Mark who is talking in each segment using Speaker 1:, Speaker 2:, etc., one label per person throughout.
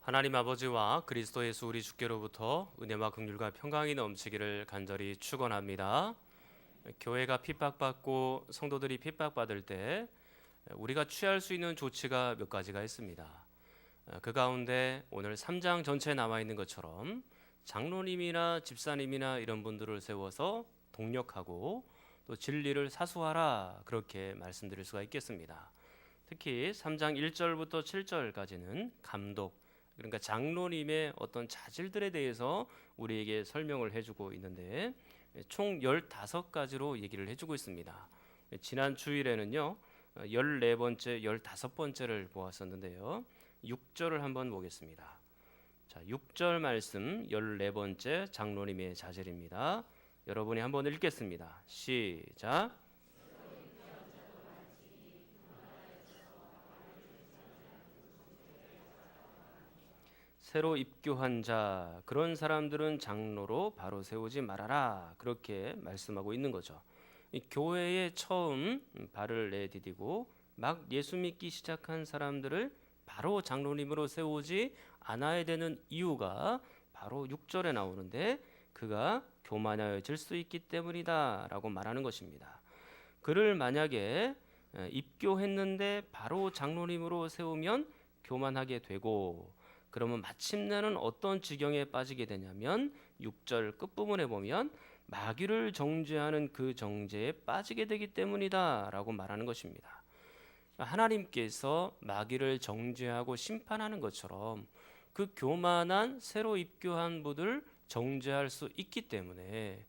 Speaker 1: 하나님 아버지와 그리스도 예수 우리 주께로부터 은혜와 긍휼과 평강이 넘치기를 간절히 축원합니다. 교회가 핍박받고 성도들이 핍박받을 때 우리가 취할 수 있는 조치가 몇 가지가 있습니다. 그 가운데 오늘 3장 전체에 나와 있는 것처럼 장로님이나 집사님이나 이런 분들을 세워서 동력하고 또 진리를 사수하라, 그렇게 말씀드릴 수가 있겠습니다. 특히 3장 1절부터 7절까지는 감독, 그러니까 장로님의 어떤 자질들에 대해서 우리에게 설명을 해주고 있는데 총 15가지로 얘기를 해주고 있습니다. 지난 주일에는요 14번째, 15번째를 보았었는데요 6절을 한번 보겠습니다. 자, 6절 말씀 14번째 장로님의 자질입니다. 여러분이 한번 읽겠습니다. 시작. 새로 입교한 자, 그런 사람들은 장로로 바로 세우지 말아라, 그렇게 말씀하고 있는 거죠. 이 교회에 처음 발을 내디디고 막 예수 믿기 시작한 사람들을 바로 장로님으로 세우지 않아야 되는 이유가 바로 6절에 나오는데, 그가 교만하여질 수 있기 때문이다 라고 말하는 것입니다. 그를 만약에 입교했는데 바로 장로님으로 세우면 교만하게 되고, 그러면 마침내는 어떤 지경에 빠지게 되냐면 6절 끝부분에 보면 마귀를 정죄하는 그 정죄에 빠지게 되기 때문이다 라고 말하는 것입니다. 하나님께서 마귀를 정죄하고 심판하는 것처럼 그 교만한 새로 입교한 분을 정죄할 수 있기 때문에,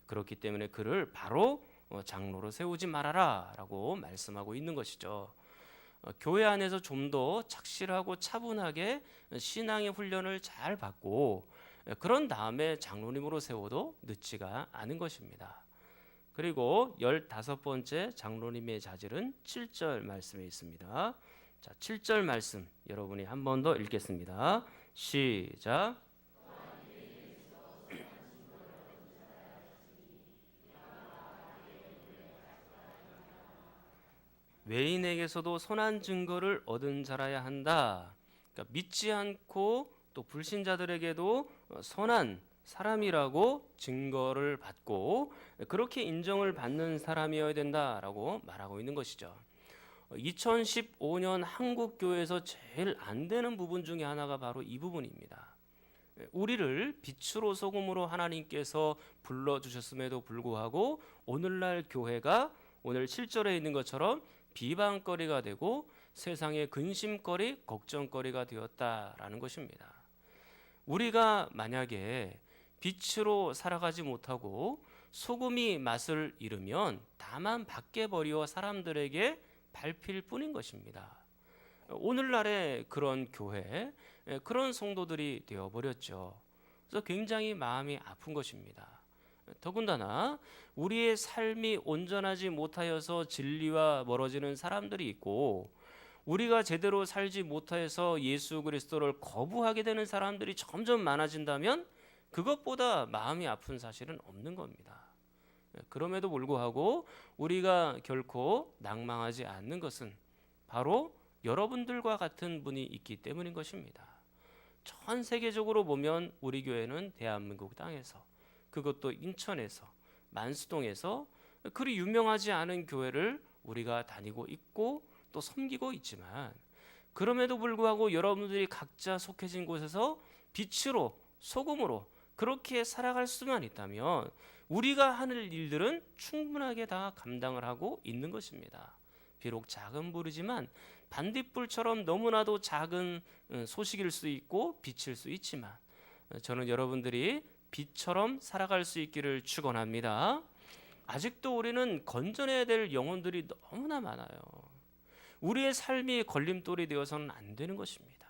Speaker 1: 그렇기 때문에 그를 바로 장로로 세우지 말아라 라고 말씀하고 있는 것이죠. 교회 안에서 좀 더 착실하고 차분하게 신앙의 훈련을 잘 받고 그런 다음에 장로님으로 세워도 늦지가 않은 것입니다. 그리고 15번째 장로님의 자질은 7절 말씀에 있습니다. 자, 7절 말씀 여러분이 한 번 더 읽겠습니다. 시작. 외인에게서도 선한 증거를 얻은 자라야 한다. 그러니까 믿지 않고 또 불신자들에게도 선한 사람이라고 증거를 받고 그렇게 인정을 받는 사람이어야 된다라고 말하고 있는 것이죠. 2015년 한국 교회에서 제일 안 되는 부분 중에 하나가 바로 이 부분입니다. 우리를 빛으로 소금으로 하나님께서 불러주셨음에도 불구하고 오늘날 교회가 오늘 7절에 있는 것처럼 비방거리가 되고 세상의 근심거리, 걱정거리가 되었다라는 것입니다. 우리가 만약에 빛으로 살아가지 못하고 소금이 맛을 잃으면 다만 밖에 버리어 사람들에게 밟힐 뿐인 것입니다. 오늘날의 그런 교회, 그런 성도들이 되어버렸죠. 그래서 굉장히 마음이 아픈 것입니다. 더군다나 우리의 삶이 온전하지 못하여서 진리와 멀어지는 사람들이 있고, 우리가 제대로 살지 못하여서 예수 그리스도를 거부하게 되는 사람들이 점점 많아진다면 그것보다 마음이 아픈 사실은 없는 겁니다. 그럼에도 불구하고 우리가 결코 낭망하지 않는 것은 바로 여러분들과 같은 분이 있기 때문인 것입니다. 전 세계적으로 보면 우리 교회는 대한민국 땅에서, 그것도 인천에서, 만수동에서 그리 유명하지 않은 교회를 우리가 다니고 있고 또 섬기고 있지만, 그럼에도 불구하고 여러분들이 각자 속해진 곳에서 빛으로 소금으로 그렇게 살아갈 수만 있다면 우리가 하는 일들은 충분하게 다 감당을 하고 있는 것입니다. 비록 작은 불이지만 반딧불처럼 너무나도 작은 소식일 수 있고 빛일 수 있지만, 저는 여러분들이 빛처럼 살아갈 수 있기를 축원합니다. 아직도 우리는 건져내야 될 영혼들이 너무나 많아요. 우리의 삶이 걸림돌이 되어서는 안 되는 것입니다.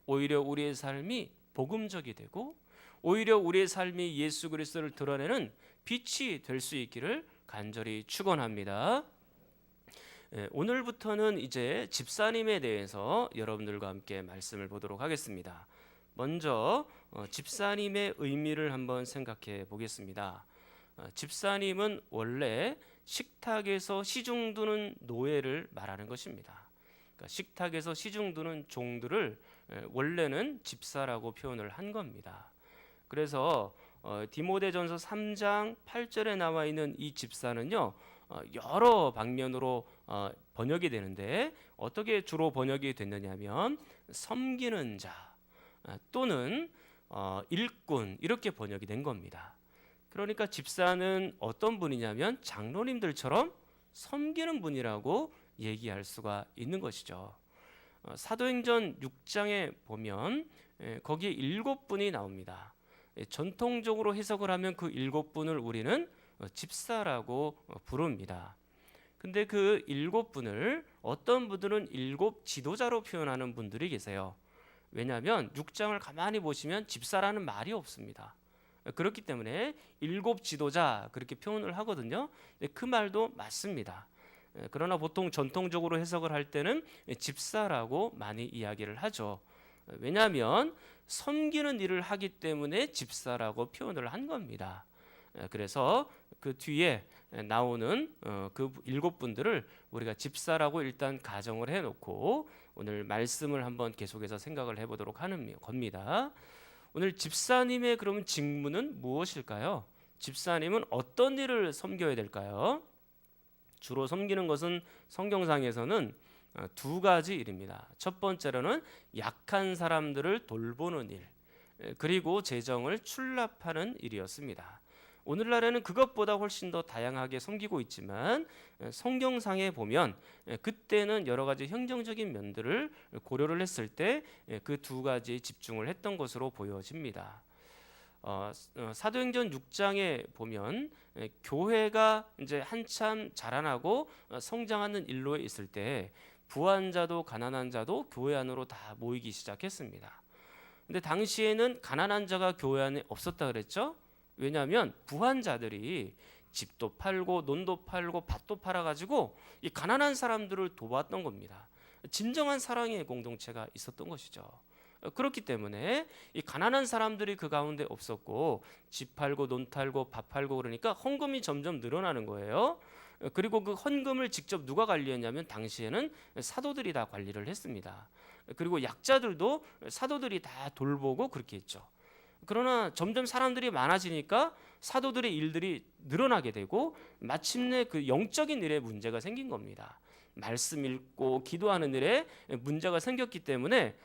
Speaker 1: 오히려 우리의 삶이 복음적이 되고 오히려 우리의 삶이 예수 그리스도를 드러내는 빛이 될 수 있기를 간절히 축원합니다. 오늘부터는 이제 집사님에 대해서 여러분들과 함께 말씀을 보도록 하겠습니다. 먼저 집사님의 의미를 한번 생각해 보겠습니다. 집사님은 원래 식탁에서 시중 두는 노예를 말하는 것입니다. 그러니까 식탁에서 시중 두는 종들을 원래는 집사라고 표현을 한 겁니다. 그래서 디모데전서 3장 8절에 나와 있는 이 집사는요, 여러 방면으로 번역이 되는데 어떻게 주로 번역이 됐느냐면 섬기는 자 또는 일꾼 이렇게 번역이 된 겁니다. 그러니까 집사는 어떤 분이냐면 장로님들처럼 섬기는 분이라고 얘기할 수가 있는 것이죠. 사도행전 6장에 보면 거기에 7분이 나옵니다. 전통적으로 해석을 하면 그 7분을 우리는 집사라고 부릅니다. 근데 그 7분을 어떤 분들은 7 지도자로 표현하는 분들이 계세요. 왜냐하면 6장을 가만히 보시면 집사라는 말이 없습니다. 그렇기 때문에 7 지도자 그렇게 표현을 하거든요. 그 말도 맞습니다. 그러나 보통 전통적으로 해석을 할 때는 집사라고 많이 이야기를 하죠. 왜냐하면 섬기는 일을 하기 때문에 집사라고 표현을 한 겁니다. 그래서 그 뒤에 나오는 그 7분들을 우리가 집사라고 일단 가정을 해놓고 오늘 말씀을 한번 계속해서 생각을 해보도록 하는 겁니다. 오늘 집사님의 그러면 직무는 무엇일까요? 집사님은 어떤 일을 섬겨야 될까요? 주로 섬기는 것은 성경상에서는 2가지 일입니다. 첫 번째로는 약한 사람들을 돌보는 일, 그리고 재정을 출납하는 일이었습니다. 오늘날에는 그것보다 훨씬 더 다양하게 섬기고 있지만 성경상에 보면 그때는 여러 가지 행정적인 면들을 고려를 했을 때 그 2가지에 집중을 했던 것으로 보여집니다. 사도행전 6장에 보면 교회가 이제 한참 자라나고 성장하는 일로 있을 때 부한 자도 가난한 자도 교회 안으로 다 모이기 시작했습니다. 근데 당시에는 가난한 자가 교회 안에 없었다 그랬죠? 왜냐하면 부한 자들이 집도 팔고 논도 팔고 밭도 팔아가지고 이 가난한 사람들을 도왔던 겁니다. 진정한 사랑의 공동체가 있었던 것이죠. 그렇기 때문에 이 가난한 사람들이 그 가운데 없었고 집 팔고 논 팔고 밥 팔고 그러니까 헌금이 점점 늘어나는 거예요. 그리고 그 헌금을 직접 누가 관리했냐면 당시에는 사도들이 다 관리를 했습니다. 그리고 약자들도 사도들이 다 돌보고 그렇게 했죠. 그러나 점점 사람들이 많아지니까 사도들의 일들이 늘어나게 되고 마침내 그 영적인 일에 문제가 생긴 겁니다. 말씀 읽고 기도하는 일에 문제가 생겼기 때문에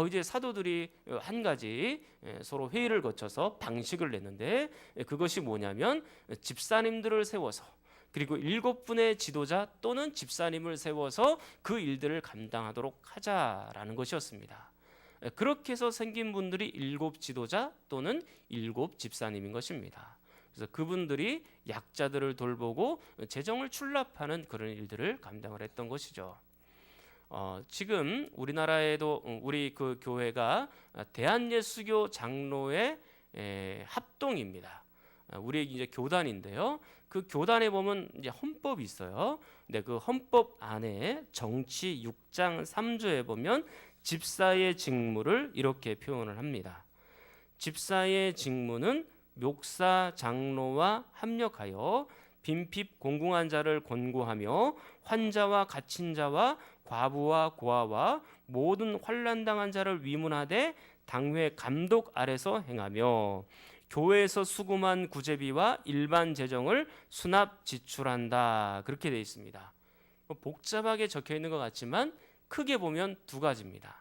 Speaker 1: 이제 사도들이 한 가지 서로 회의를 거쳐서 방식을 냈는데 그것이 뭐냐면 집사님들을 세워서 그리고 7분의 지도자 또는 집사님을 세워서 그 일들을 감당하도록 하자라는 것이었습니다. 그렇게 해서 생긴 분들이 7 지도자 또는 7 집사님인 것입니다. 그래서 그분들이 약자들을 돌보고 재정을 출납하는 그런 일들을 감당을 했던 것이죠. 지금 우리나라에도 우리 그 교회가 대한예수교 장로회 합동입니다. 우리 이제 교단인데요. 그 교단에 보면 이제 헌법이 있어요. 근데 그 헌법 안에 정치 6장 3조에 보면 집사의 직무를 이렇게 표현을 합니다. 집사의 직무는 목사 장로와 합력하여 빈핍 공공한 자를 권고하며 환자와 갇힌 자와 과부와 고아와 모든 환난당한 자를 위문하되 당회 감독 아래서 행하며 교회에서 수금한 구제비와 일반 재정을 수납 지출한다. 그렇게 되어 있습니다. 복잡하게 적혀 있는 것 같지만 크게 보면 2가지입니다.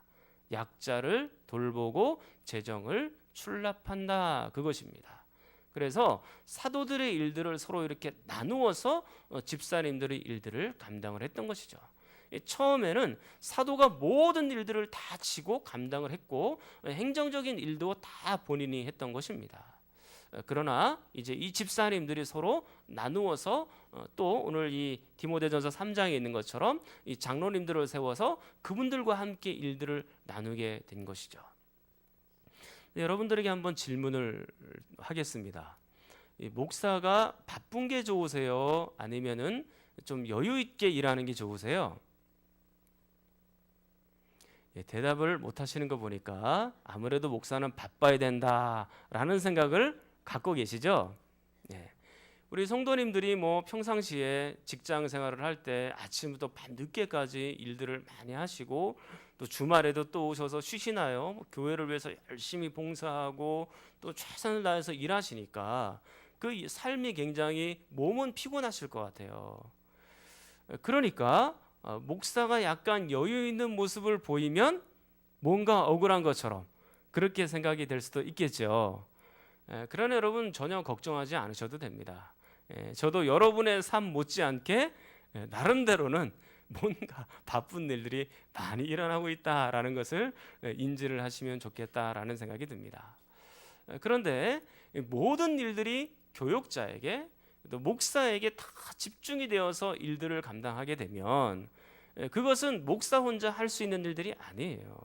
Speaker 1: 약자를 돌보고 재정을 출납한다. 그것입니다. 그래서 사도들의 일들을 서로 이렇게 나누어서 집사님들의 일들을 감당을 했던 것이죠. 처음에는 사도가 모든 일들을 다 지고 감당을 했고 행정적인 일도 다 본인이 했던 것입니다. 그러나 이제 이 집사님들이 서로 나누어서 또 오늘 이 디모데전서 3장에 있는 것처럼 이 장로님들을 세워서 그분들과 함께 일들을 나누게 된 것이죠. 여러분들에게 한번 질문을 하겠습니다. 목사가 바쁜 게 좋으세요? 아니면은 좀 여유 있게 일하는 게 좋으세요? 대답을 못 하시는 거 보니까 아무래도 목사는 바빠야 된다라는 생각을 갖고 계시죠? 우리 성도님들이 뭐 평상시에 직장 생활을 할 때 아침부터 밤 늦게까지 일들을 많이 하시고 또 또 주말에도 또 오셔서 쉬시나요? 뭐 교회를 위해서 열심히 봉사하고 또 최선을 다해서 일하시니까 그 삶이 굉장히 몸은 피곤하실 것 같아요. 그러니까 목사가 약간 여유 있는 모습을 보이면 뭔가 억울한 것처럼 그렇게 생각이 될 수도 있겠죠. 그러나 여러분 전혀 걱정하지 않으셔도 됩니다. 저도 여러분의 삶 못지않게 나름대로는 뭔가 바쁜 일들이 많이 일어나고 있다라는 것을 인지를 하시면 좋겠다라는 생각이 듭니다. 그런데 모든 일들이 교육자에게 또 목사에게 다 집중이 되어서 일들을 감당하게 되면 그것은 목사 혼자 할 수 있는 일들이 아니에요.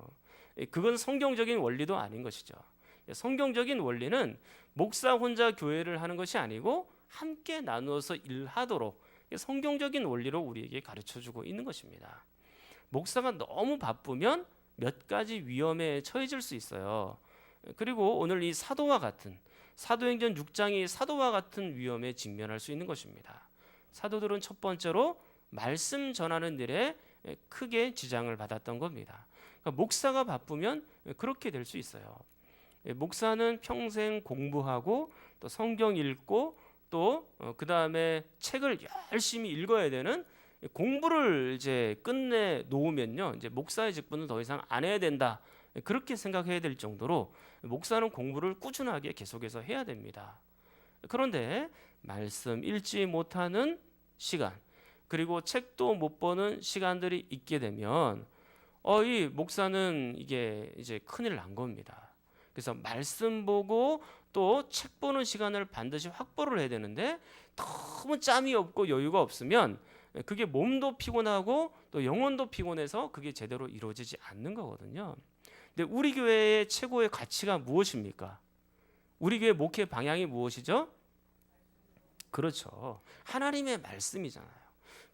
Speaker 1: 그건 성경적인 원리도 아닌 것이죠. 성경적인 원리는 목사 혼자 교회를 하는 것이 아니고 함께 나누어서 일하도록 성경적인 원리로 우리에게 가르쳐주고 있는 것입니다. 목사가 너무 바쁘면 몇 가지 위험에 처해질 수 있어요. 그리고 오늘 이 사도와 같은 사도행전 6장이 사도와 같은 위험에 직면할 수 있는 것입니다. 사도들은 첫 번째로 말씀 전하는 일에 크게 지장을 받았던 겁니다. 그러니까 목사가 바쁘면 그렇게 될 수 있어요. 목사는 평생 공부하고 또 성경 읽고 또 그 다음에 책을 열심히 읽어야 되는 공부를 이제 끝내 놓으면요, 이제 목사의 직분을 더 이상 안 해야 된다. 그렇게 생각해야 될 정도로 목사는 공부를 꾸준하게 계속해서 해야 됩니다. 그런데 말씀 읽지 못하는 시간, 그리고 책도 못 보는 시간들이 있게 되면 이 목사는 이게 이제 큰일 난 겁니다. 그래서 말씀 보고 또 책 보는 시간을 반드시 확보를 해야 되는데 너무 짬이 없고 여유가 없으면 그게 몸도 피곤하고 또 영혼도 피곤해서 그게 제대로 이루어지지 않는 거거든요. 근데 우리 교회의 최고의 가치가 무엇입니까? 우리 교회 목회 방향이 무엇이죠? 그렇죠. 하나님의 말씀이잖아요.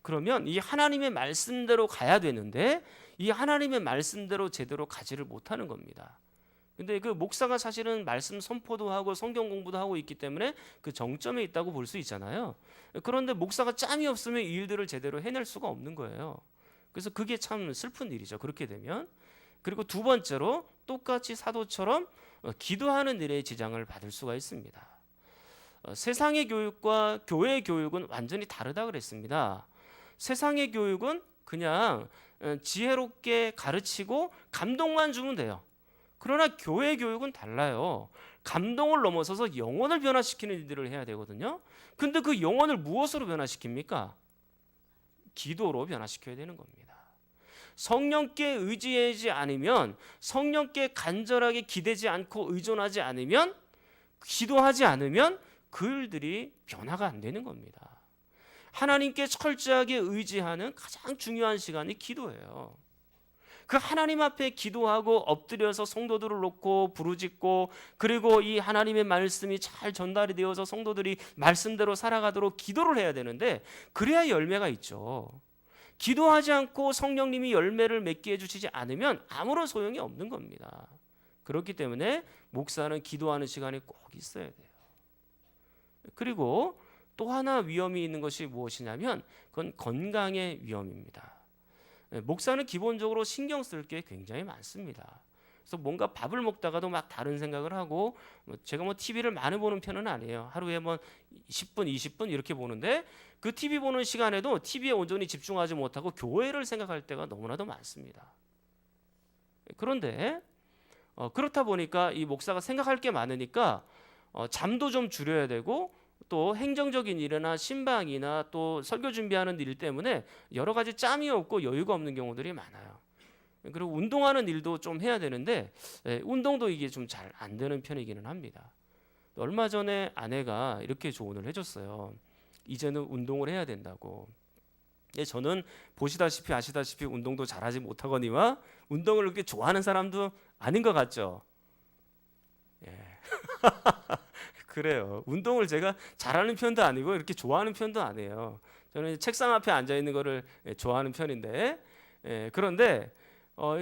Speaker 1: 그러면 이 하나님의 말씀대로 가야 되는데 이 하나님의 말씀대로 제대로 가지를 못하는 겁니다. 근데 그 목사가 사실은 말씀 선포도 하고 성경 공부도 하고 있기 때문에 그 정점에 있다고 볼 수 있잖아요. 그런데 목사가 짬이 없으면 이 일들을 제대로 해낼 수가 없는 거예요. 그래서 그게 참 슬픈 일이죠. 그렇게 되면. 그리고 두 번째로 똑같이 사도처럼 기도하는 일에 지장을 받을 수가 있습니다. 세상의 교육과 교회의 교육은 완전히 다르다 그랬습니다. 세상의 교육은 그냥 지혜롭게 가르치고 감동만 주면 돼요. 그러나 교회 교육은 달라요. 감동을 넘어서서 영혼을 변화시키는 일들을 해야 되거든요. 근데 그 영혼을 무엇으로 변화시킵니까? 기도로 변화시켜야 되는 겁니다. 성령께 의지하지 않으면, 성령께 간절하게 기대지 않고 의존하지 않으면, 기도하지 않으면 그 일들이 변화가 안 되는 겁니다. 하나님께 철저하게 의지하는 가장 중요한 시간이 기도예요. 그 하나님 앞에 기도하고 엎드려서 성도들을 놓고 부르짖고 그리고 이 하나님의 말씀이 잘 전달이 되어서 성도들이 말씀대로 살아가도록 기도를 해야 되는데 그래야 열매가 있죠. 기도하지 않고 성령님이 열매를 맺게 해주시지 않으면 아무런 소용이 없는 겁니다. 그렇기 때문에 목사는 기도하는 시간이 꼭 있어야 돼요. 그리고 또 하나 위험이 있는 것이 무엇이냐면 그건 건강의 위험입니다. 목사는 기본적으로 신경 쓸 게 굉장히 많습니다. 그래서 뭔가 밥을 먹다가도 막 다른 생각을 하고 제가 뭐 TV를 많이 보는 편은 아니에요. 하루에 뭐 10분, 20분 이렇게 보는데 그 TV 보는 시간에도 TV에 온전히 집중하지 못하고 교회를 생각할 때가 너무나도 많습니다. 그런데 그렇다 보니까 이 목사가 생각할 게 많으니까 잠도 좀 줄여야 되고 또 행정적인 일이나 신방이나 또 설교 준비하는 일 때문에 여러 가지 짬이 없고 여유가 없는 경우들이 많아요. 그리고 운동하는 일도 좀 해야 되는데 운동도 이게 좀 잘 안 되는 편이기는 합니다. 얼마 전에 아내가 이렇게 조언을 해줬어요. 이제는 운동을 해야 된다고. 저는 보시다시피 아시다시피 운동도 잘하지 못하거니와 운동을 그렇게 좋아하는 사람도 아닌 것 같죠. 그래요. 운동을 제가 잘하는 편도 아니고 이렇게 좋아하는 편도 아니에요. 저는 책상 앞에 앉아 있는 거를 좋아하는 편인데 그런데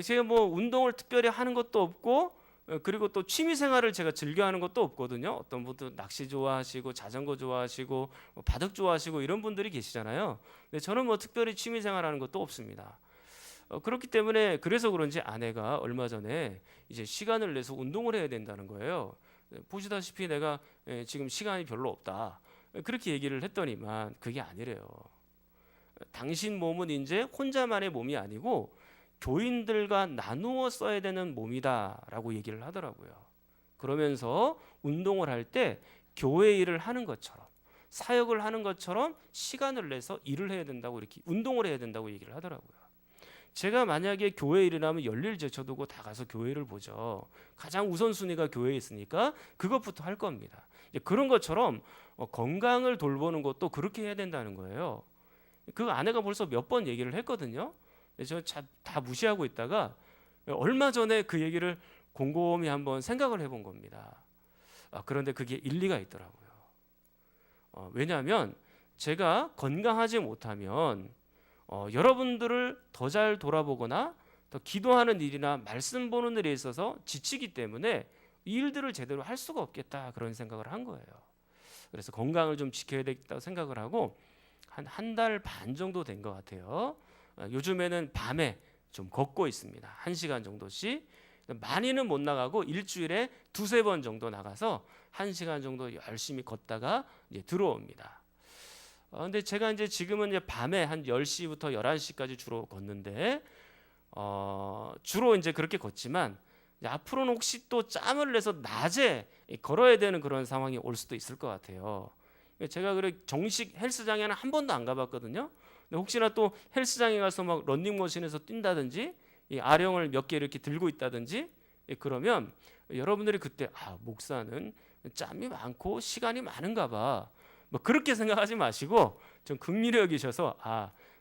Speaker 1: 제가 뭐 운동을 특별히 하는 것도 없고 그리고 또 취미 생활을 제가 즐겨하는 것도 없거든요. 어떤 분도 낚시 좋아하시고 자전거 좋아하시고 바둑 좋아하시고 이런 분들이 계시잖아요. 근데 저는 뭐 특별히 취미 생활하는 것도 없습니다. 그렇기 때문에 그래서 그런지 아내가 얼마 전에 이제 시간을 내서 운동을 해야 된다는 거예요. 보시다시피 내가 지금 시간이 별로 없다. 그렇게 얘기를 했더니만 그게 아니래요. 당신 몸은 이제 혼자만의 몸이 아니고 교인들과 나누어 써야 되는 몸이다라고 얘기를 하더라고요. 그러면서 운동을 할 때 교회 일을 하는 것처럼 사역을 하는 것처럼 시간을 내서 일을 해야 된다고 이렇게 운동을 해야 된다고 얘기를 하더라고요. 제가 만약에 교회 일이라면 열일 제쳐두고 다 가서 교회를 보죠. 가장 우선순위가 교회에 있으니까 그것부터 할 겁니다. 그런 것처럼 건강을 돌보는 것도 그렇게 해야 된다는 거예요. 그 아내가 벌써 몇 번 얘기를 했거든요. 저 다 무시하고 있다가 얼마 전에 그 얘기를 곰곰이 한번 생각을 해본 겁니다. 그런데 그게 일리가 있더라고요. 왜냐하면 제가 건강하지 못하면 여러분들을 더 잘 돌아보거나 더 기도하는 일이나 말씀 보는 일에 있어서 지치기 때문에 이 일들을 제대로 할 수가 없겠다 그런 생각을 한 거예요. 그래서 건강을 좀 지켜야 되겠다고 생각을 하고 한 달 반 정도 된 것 같아요. 요즘에는 밤에 좀 걷고 있습니다. 1시간 정도씩. 많이는 못 나가고 일주일에 2-3번 정도 나가서 1시간 정도 열심히 걷다가 이제 들어옵니다. 근데 제가 이제 지금은 이제 밤에 한 10시부터 11시까지 주로 걷는데 주로 이제 그렇게 걷지만 앞으로는 혹시 또 짬을 내서 낮에 걸어야 되는 그런 상황이 올 수도 있을 것 같아요. 제가 그래 정식 헬스장에는 한 번도 안 가봤거든요. 근데 혹시나 또 헬스장에 가서 막 런닝머신에서 뛴다든지 이 아령을 몇 개 이렇게 들고 있다든지 그러면 여러분들이 그때 목사는 짬이 많고 시간이 많은가 봐. 뭐 그렇게 생각하지 마시고 좀 긍휼히 여기셔서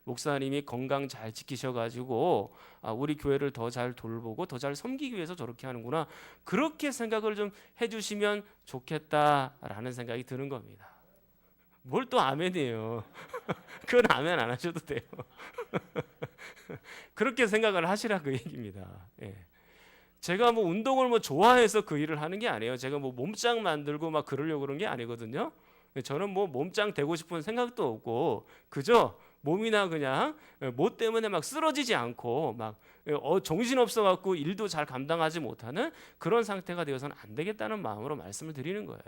Speaker 1: 목사님이 건강 잘 지키셔가지고 우리 교회를 더 잘 돌보고 더 잘 섬기기 위해서 저렇게 하는구나. 그렇게 생각을 좀 해주시면 좋겠다라는 생각이 드는 겁니다. 뭘 또 아멘이에요. 그건 아멘 안 하셔도 돼요. 그렇게 생각을 하시라 그 얘기입니다. 예. 제가 뭐 운동을 뭐 좋아해서 그 일을 하는 게 아니에요. 제가 뭐 몸짱 만들고 막 그러려고 그런 게 아니거든요. 저는 뭐 몸짱 되고 싶은 생각도 없고 그저 몸이나 그냥 뭐 때문에 막 쓰러지지 않고 막 정신 없어 갖고 일도 잘 감당하지 못하는 그런 상태가 되어서는 안 되겠다는 마음으로 말씀을 드리는 거예요.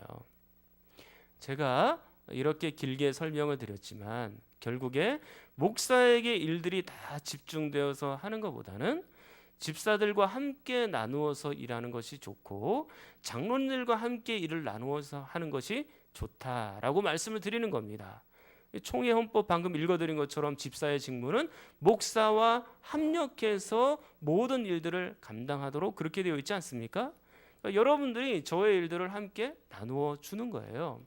Speaker 1: 제가 이렇게 길게 설명을 드렸지만 결국에 목사에게 일들이 다 집중되어서 하는 것보다는 집사들과 함께 나누어서 일하는 것이 좋고 장로님들과 함께 일을 나누어서 하는 것이 좋다라고 말씀을 드리는 겁니다. 총회 헌법 방금 읽어드린 것처럼 집사의 직무는 목사와 합력해서 모든 일들을 감당하도록 그렇게 되어 있지 않습니까? 그러니까 여러분들이 저의 일들을 함께 나누어 주는 거예요.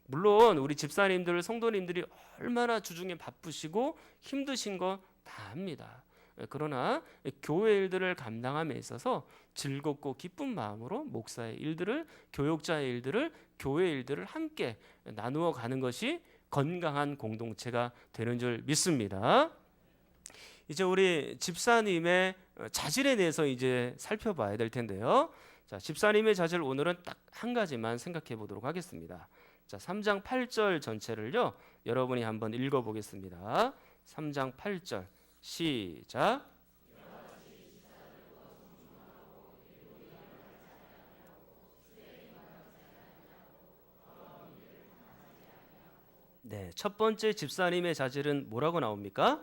Speaker 1: 물론 우리 집사님들, 성도님들이 얼마나 주중에 바쁘시고 힘드신 거 다 압니다. 그러나 교회 일들을 감당함에 있어서 즐겁고 기쁜 마음으로 목사의 일들을, 교역자의 일들을, 교회 일들을 함께 나누어 가는 것이 건강한 공동체가 되는 줄 믿습니다. 이제 우리 집사님의 자질에 대해서 이제 살펴봐야 될 텐데요. 자, 집사님의 자질 오늘은 딱 한 가지만 생각해 보도록 하겠습니다. 자, 3장 8절 전체를요. 여러분이 한번 읽어 보겠습니다. 3장 8절 시작. 네, 첫 번째 집사님의 자질은 뭐라고 나옵니까?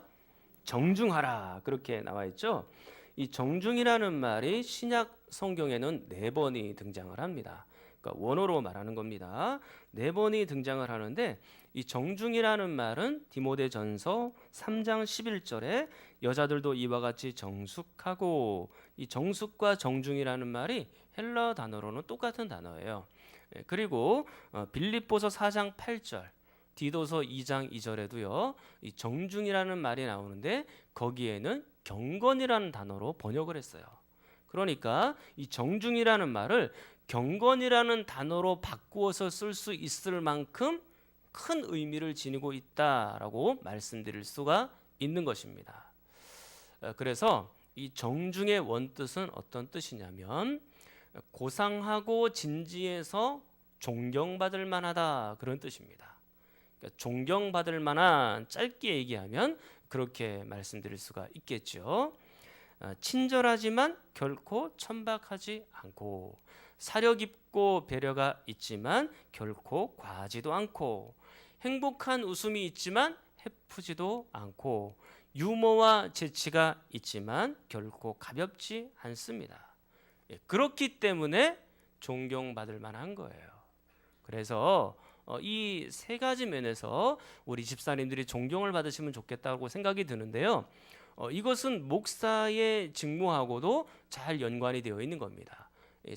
Speaker 1: 정중하라 그렇게 나와 있죠. 이 정중이라는 말이 신약 성경에는 4번이 등장을 합니다. 그러니까 원어로 말하는 겁니다. 4번이 등장을 하는데 이 정중이라는 말은 디모데전서 3장 11절에 여자들도 이와 같이 정숙하고, 이 정숙과 정중이라는 말이 헬라 단어로는 똑같은 단어예요. 그리고 빌립보서 4장 8절, 디도서 2장 2절에도요 이 정중이라는 말이 나오는데 거기에는 경건이라는 단어로 번역을 했어요. 그러니까 이 정중이라는 말을 경건이라는 단어로 바꾸어서 쓸 수 있을 만큼 큰 의미를 지니고 있다라고 말씀드릴 수가 있는 것입니다. 그래서 이 정중의 원뜻은 어떤 뜻이냐면 고상하고 진지해서 존경받을 만하다 그런 뜻입니다. 그러니까 존경받을 만한, 짧게 얘기하면 그렇게 말씀드릴 수가 있겠죠. 친절하지만 결코 천박하지 않고, 사려 깊고 배려가 있지만 결코 과하지도 않고, 행복한 웃음이 있지만 해프지도 않고, 유머와 재치가 있지만 결코 가볍지 않습니다. 그렇기 때문에 존경받을 만한 거예요. 그래서 이 세 가지 면에서 우리 집사님들이 존경을 받으시면 좋겠다고 생각이 드는데요. 이것은 목사의 직무하고도 잘 연관이 되어 있는 겁니다.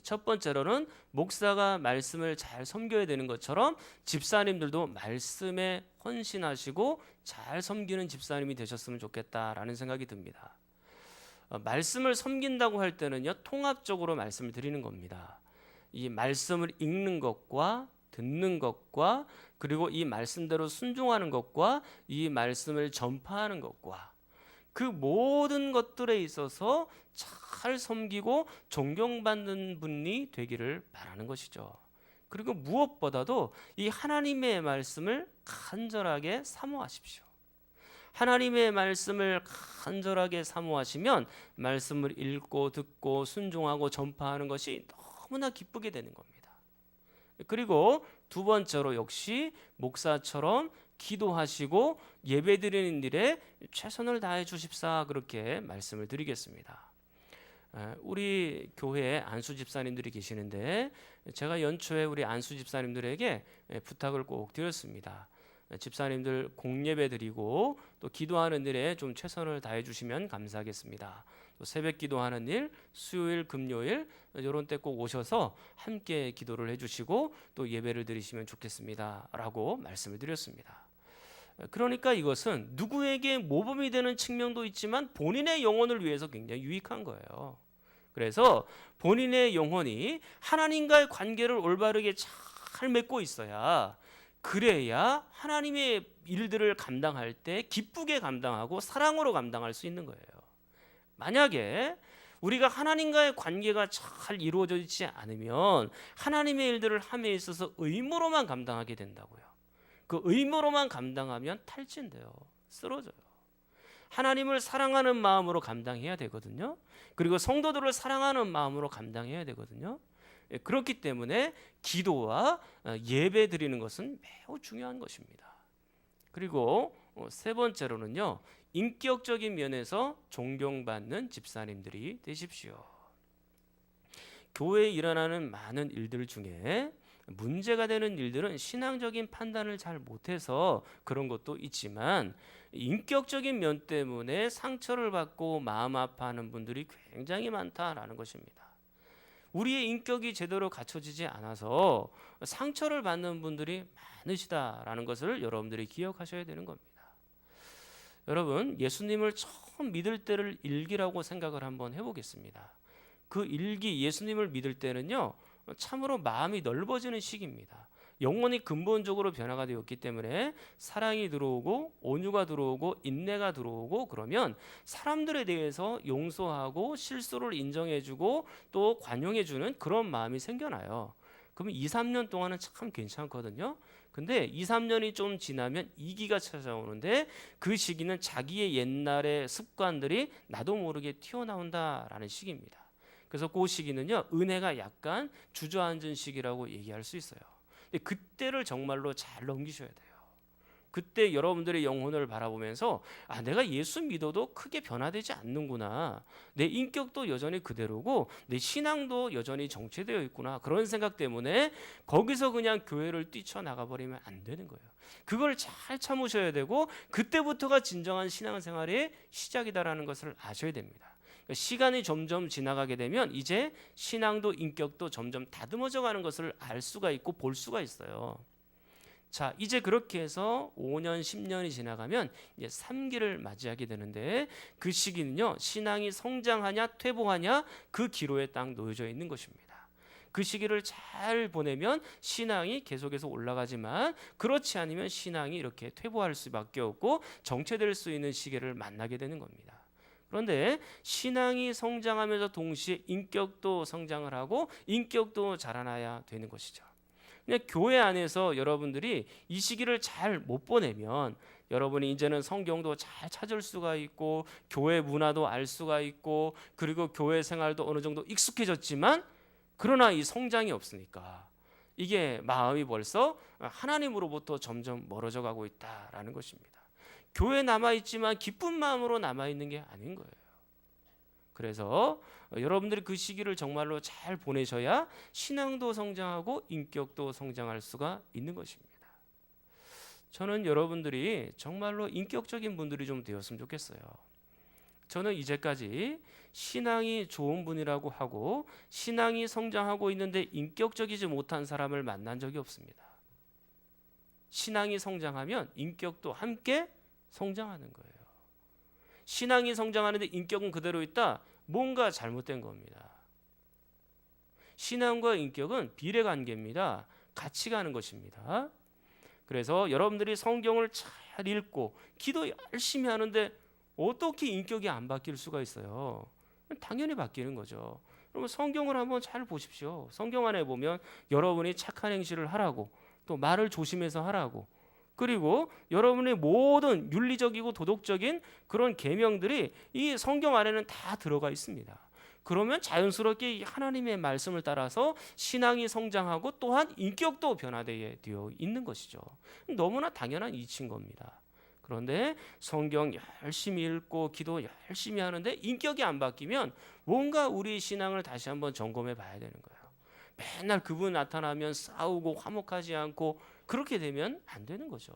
Speaker 1: 첫 번째로는 목사가 말씀을 잘 섬겨야 되는 것처럼 집사님들도 말씀에 헌신하시고 잘 섬기는 집사님이 되셨으면 좋겠다라는 생각이 듭니다. 말씀을 섬긴다고 할 때는요, 통합적으로 말씀을 드리는 겁니다. 이 말씀을 읽는 것과 듣는 것과, 그리고 이 말씀대로 순종하는 것과, 이 말씀을 전파하는 것과, 그 모든 것들에 있어서 잘 섬기고 존경받는 분이 되기를 바라는 것이죠. 그리고 무엇보다도 이 하나님의 말씀을 간절하게 사모하십시오. 하나님의 말씀을 간절하게 사모하시면 말씀을 읽고 듣고 순종하고 전파하는 것이 너무나 기쁘게 되는 겁니다. 그리고 두 번째로 역시 목사처럼 기도하시고 예배드리는 일에 최선을 다해 주십사, 그렇게 말씀을 드리겠습니다. 우리 교회에 안수 집사님들이 계시는데 제가 연초에 우리 안수 집사님들에게 부탁을 꼭 드렸습니다. 집사님들 공예배 드리고 또 기도하는 일에 좀 최선을 다해 주시면 감사하겠습니다. 또 새벽 기도하는 일, 수요일, 금요일 이런 때 꼭 오셔서 함께 기도를 해주시고 또 예배를 드리시면 좋겠습니다 라고 말씀을 드렸습니다. 그러니까 이것은 누구에게 모범이 되는 측면도 있지만 본인의 영혼을 위해서 굉장히 유익한 거예요. 그래서 본인의 영혼이 하나님과의 관계를 올바르게 잘 맺고 있어야, 그래야 하나님의 일들을 감당할 때 기쁘게 감당하고 사랑으로 감당할 수 있는 거예요. 만약에 우리가 하나님과의 관계가 잘 이루어져 있지 않으면 하나님의 일들을 함에 있어서 의무로만 감당하게 된다고요. 그 의무로만 감당하면 탈진돼요. 쓰러져요. 하나님을 사랑하는 마음으로 감당해야 되거든요. 그리고 성도들을 사랑하는 마음으로 감당해야 되거든요. 그렇기 때문에 기도와 예배 드리는 것은 매우 중요한 것입니다. 그리고 세 번째로는요, 인격적인 면에서 존경받는 집사님들이 되십시오. 교회에 일어나는 많은 일들 중에 문제가 되는 일들은 신앙적인 판단을 잘 못해서 그런 것도 있지만, 인격적인 면 때문에 상처를 받고 마음 아파하는 분들이 굉장히 많다라는 것입니다. 우리의 인격이 제대로 갖춰지지 않아서 상처를 받는 분들이 많으시다라는 것을 여러분들이 기억하셔야 되는 겁니다. 여러분, 예수님을 처음 믿을 때를 일기라고 생각을 한번 해보겠습니다. 그 일기, 예수님을 믿을 때는요, 참으로 마음이 넓어지는 시기입니다. 영혼이 근본적으로 변화가 되었기 때문에 사랑이 들어오고 온유가 들어오고 인내가 들어오고, 그러면 사람들에 대해서 용서하고 실수를 인정해주고 또 관용해주는 그런 마음이 생겨나요. 그러면 2, 3년 동안은 참 괜찮거든요. 근데 2, 3년이 좀 지나면 이기가 찾아오는데, 그 시기는 자기의 옛날의 습관들이 나도 모르게 튀어나온다라는 시기입니다. 그래서 그 시기는요, 은혜가 약간 주저앉은 시기라고 얘기할 수 있어요. 근데 그때를 정말로 잘 넘기셔야 돼요. 그때 여러분들의 영혼을 바라보면서 내가 예수 믿어도 크게 변화되지 않는구나, 내 인격도 여전히 그대로고 내 신앙도 여전히 정체되어 있구나, 그런 생각 때문에 거기서 그냥 교회를 뛰쳐나가 버리면 안 되는 거예요. 그걸 잘 참으셔야 되고, 그때부터가 진정한 신앙생활의 시작이다라는 것을 아셔야 됩니다. 시간이 점점 지나가게 되면 이제 신앙도 인격도 점점 다듬어져 가는 것을 알 수가 있고 볼 수가 있어요. 자, 이제 그렇게 해서 5년, 10년이 지나가면 이제 3기를 맞이하게 되는데, 그 시기는요, 신앙이 성장하냐 퇴보하냐 그 기로에 딱 놓여져 있는 것입니다. 그 시기를 잘 보내면 신앙이 계속해서 올라가지만, 그렇지 않으면 신앙이 이렇게 퇴보할 수밖에 없고 정체될 수 있는 시기를 만나게 되는 겁니다. 그런데 신앙이 성장하면서 동시에 인격도 성장을 하고 인격도 자라나야 되는 것이죠. 그냥 교회 안에서 여러분들이 이 시기를 잘 못 보내면 여러분이 이제는 성경도 잘 찾을 수가 있고 교회 문화도 알 수가 있고 그리고 교회 생활도 어느 정도 익숙해졌지만 그러나 이 성장이 없으니까 이게 마음이 벌써 하나님으로부터 점점 멀어져 가고 있다라는 것입니다. 교회에 남아있지만 기쁜 마음으로 남아있는 게 아닌 거예요. 그래서 여러분들이 그 시기를 정말로 잘 보내셔야 신앙도 성장하고 인격도 성장할 수가 있는 것입니다. 저는 여러분들이 정말로 인격적인 분들이 좀 되었으면 좋겠어요. 저는 이제까지 신앙이 좋은 분이라고 하고 신앙이 성장하고 있는데 인격적이지 못한 사람을 만난 적이 없습니다. 신앙이 성장하면 인격도 함께 성장하는 거예요. 신앙이 성장하는데 인격은 그대로 있다? 뭔가 잘못된 겁니다. 신앙과 인격은 비례관계입니다. 같이 가는 것입니다. 그래서 여러분들이 성경을 잘 읽고 기도 열심히 하는데 어떻게 인격이 안 바뀔 수가 있어요? 당연히 바뀌는 거죠. 그러면 성경을 한번 잘 보십시오. 성경 안에 보면 여러분이 착한 행실을 하라고 또 말을 조심해서 하라고 그리고 여러분의 모든 윤리적이고 도덕적인 그런 계명들이 이 성경 안에는 다 들어가 있습니다. 그러면 자연스럽게 하나님의 말씀을 따라서 신앙이 성장하고 또한 인격도 변화되어 있는 것이죠. 너무나 당연한 이치인 겁니다. 그런데 성경 열심히 읽고 기도 열심히 하는데 인격이 안 바뀌면 뭔가 우리 신앙을 다시 한번 점검해 봐야 되는 거예요. 맨날 그분 나타나면 싸우고 화목하지 않고 그렇게 되면 안 되는 거죠.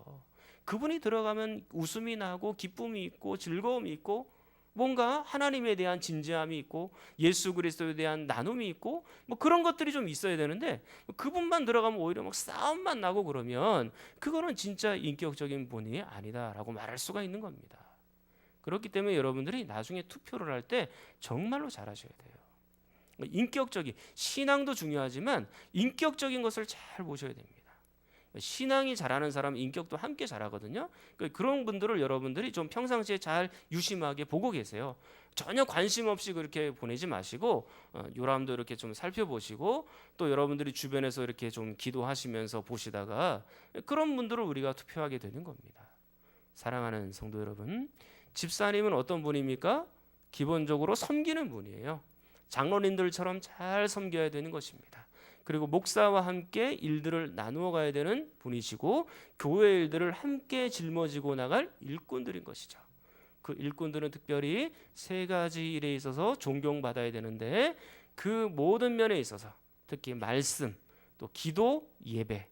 Speaker 1: 그분이 들어가면 웃음이 나고 기쁨이 있고 즐거움이 있고 뭔가 하나님에 대한 진지함이 있고 예수 그리스도에 대한 나눔이 있고 뭐 그런 것들이 좀 있어야 되는데 그분만 들어가면 오히려 막 싸움만 나고 그러면 그거는 진짜 인격적인 분이 아니다라고 말할 수가 있는 겁니다. 그렇기 때문에 여러분들이 나중에 투표를 할 때 정말로 잘하셔야 돼요. 인격적인 신앙도 중요하지만 인격적인 것을 잘 보셔야 됩니다. 신앙이 잘하는 사람은 인격도 함께 잘하거든요. 그런 분들을 여러분들이 좀 평상시에 잘 유심하게 보고 계세요. 전혀 관심 없이 그렇게 보내지 마시고 요람도 이렇게 좀 살펴보시고 또 여러분들이 주변에서 이렇게 좀 기도하시면서 보시다가 그런 분들을 우리가 투표하게 되는 겁니다. 사랑하는 성도 여러분, 집사님은 어떤 분입니까? 기본적으로 섬기는 분이에요. 장로님들처럼 잘 섬겨야 되는 것입니다. 그리고 목사와 함께 일들을 나누어 가야 되는 분이시고 교회 일들을 함께 짊어지고 나갈 일꾼들인 것이죠. 그 일꾼들은 특별히 세 가지 일에 있어서 존경받아야 되는데 그 모든 면에 있어서 특히 말씀, 또 기도, 예배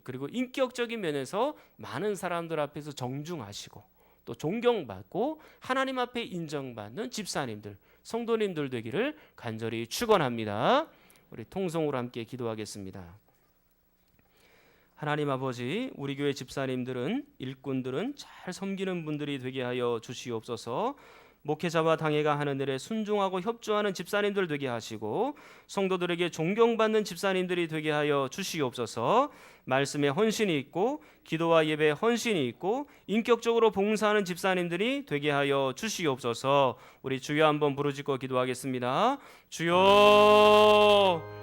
Speaker 1: 그리고 인격적인 면에서 많은 사람들 앞에서 정중하시고 또 존경받고 하나님 앞에 인정받는 집사님들, 성도님들 되기를 간절히 축원합니다. 우리 통성으로 함께 기도하겠습니다. 하나님 아버지, 우리 교회 집사님들은 일꾼들은 잘 섬기는 분들이 되게 하여 주시옵소서. 목회자와 당회가 하는 일에 순종하고 협조하는 집사님들 되게 하시고 성도들에게 존경받는 집사님들이 되게 하여 주시옵소서. 말씀에 헌신이 있고 기도와 예배에 헌신이 있고 인격적으로 봉사하는 집사님들이 되게 하여 주시옵소서. 우리 주여 한번 부르짖고 기도하겠습니다. 주여